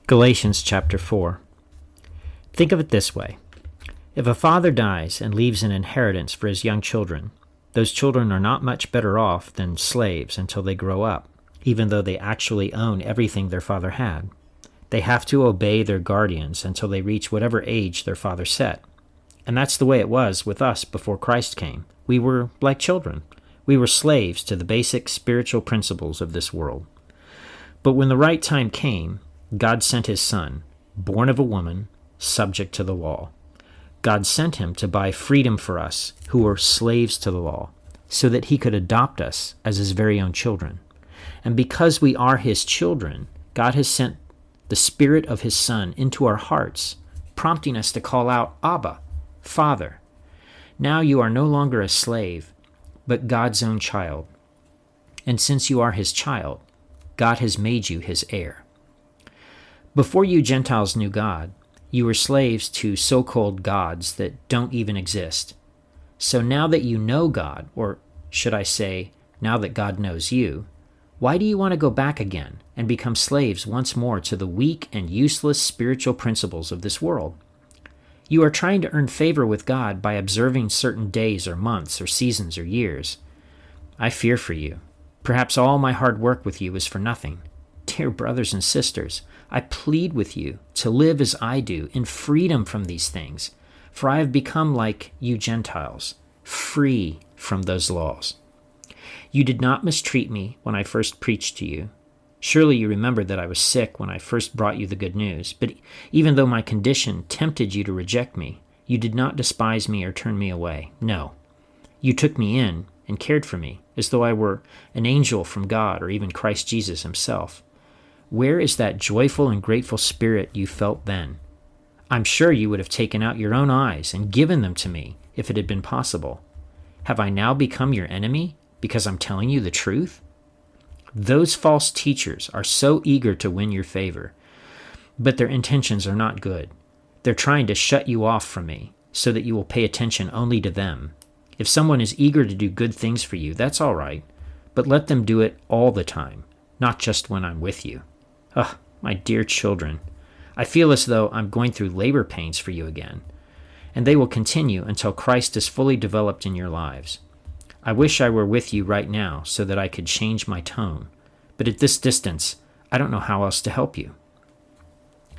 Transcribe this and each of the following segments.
Galatians chapter 4. Think of it this way. If a father dies and leaves an inheritance for his young children, those children are not much better off than slaves until they grow up, even though they actually own everything their father had. They have to obey their guardians until they reach whatever age their father set. And that's the way it was with us before Christ came. We were like children. We were slaves to the basic spiritual principles of this world. But when the right time came, God sent his Son, born of a woman, subject to the law. God sent him to buy freedom for us who were slaves to the law, so that he could adopt us as his very own children. And because we are his children, God has sent the Spirit of his Son into our hearts, prompting us to call out, Abba, Father. Now you are no longer a slave, but God's own child. And since you are his child, God has made you his heir. Before you Gentiles knew God, you were slaves to so-called gods that don't even exist. So now that you know God, or should I say, now that God knows you, why do you want to go back again and become slaves once more to the weak and useless spiritual principles of this world? You are trying to earn favor with God by observing certain days or months or seasons or years. I fear for you. Perhaps all my hard work with you is for nothing. Dear brothers and sisters, I plead with you to live as I do in freedom from these things, for I have become like you Gentiles, free from those laws. You did not mistreat me when I first preached to you. Surely you remember that I was sick when I first brought you the good news, but even though my condition tempted you to reject me, you did not despise me or turn me away. No, you took me in and cared for me, as though I were an angel from God or even Christ Jesus himself. Where is that joyful and grateful spirit you felt then? I'm sure you would have taken out your own eyes and given them to me if it had been possible. Have I now become your enemy because I'm telling you the truth? Those false teachers are so eager to win your favor, but their intentions are not good. They're trying to shut you off from me so that you will pay attention only to them. If someone is eager to do good things for you, that's all right, but let them do it all the time, not just when I'm with you. My dear children, I feel as though I'm going through labor pains for you again, and they will continue until Christ is fully developed in your lives. I wish I were with you right now so that I could change my tone, but at this distance, I don't know how else to help you.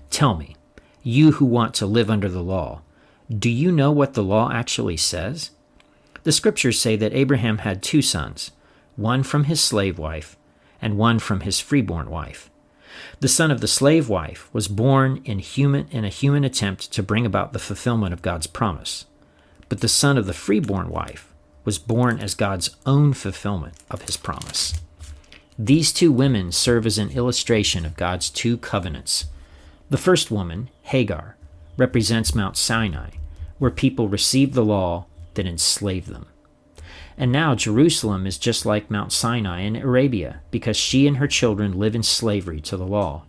Tell me, you who want to live under the law, do you know what the law actually says? The scriptures say that Abraham had two sons, one from his slave wife and one from his freeborn wife. The son of the slave wife was born in a human attempt to bring about the fulfillment of God's promise. But the son of the freeborn wife was born as God's own fulfillment of his promise. These two women serve as an illustration of God's two covenants. The first woman, Hagar, represents Mount Sinai, where people received the law that enslaved them. And now Jerusalem is just like Mount Sinai in Arabia, because she and her children live in slavery to the law.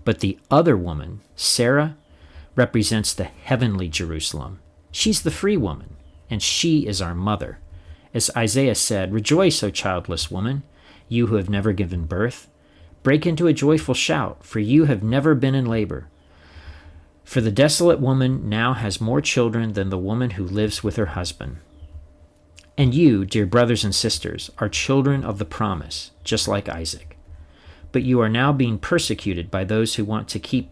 But the other woman, Sarah, represents the heavenly Jerusalem. She's the free woman, and she is our mother. As Isaiah said, "Rejoice, O childless woman, you who have never given birth. Break into a joyful shout, for you have never been in labor. For the desolate woman now has more children than the woman who lives with her husband." And you, dear brothers and sisters, are children of the promise, just like Isaac. But you are now being persecuted by those who want to keep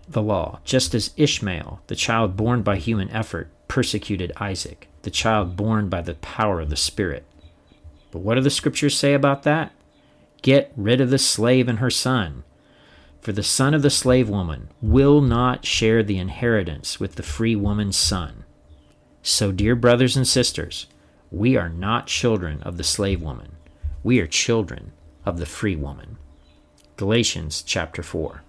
the law, just as Ishmael, the child born by human effort, persecuted Isaac, the child born by the power of the Spirit. But what do the scriptures say about that? Get rid of the slave and her son, for the son of the slave woman will not share the inheritance with the free woman's son. So, dear brothers and sisters, we are not children of the slave woman. We are children of the free woman. Galatians chapter 4.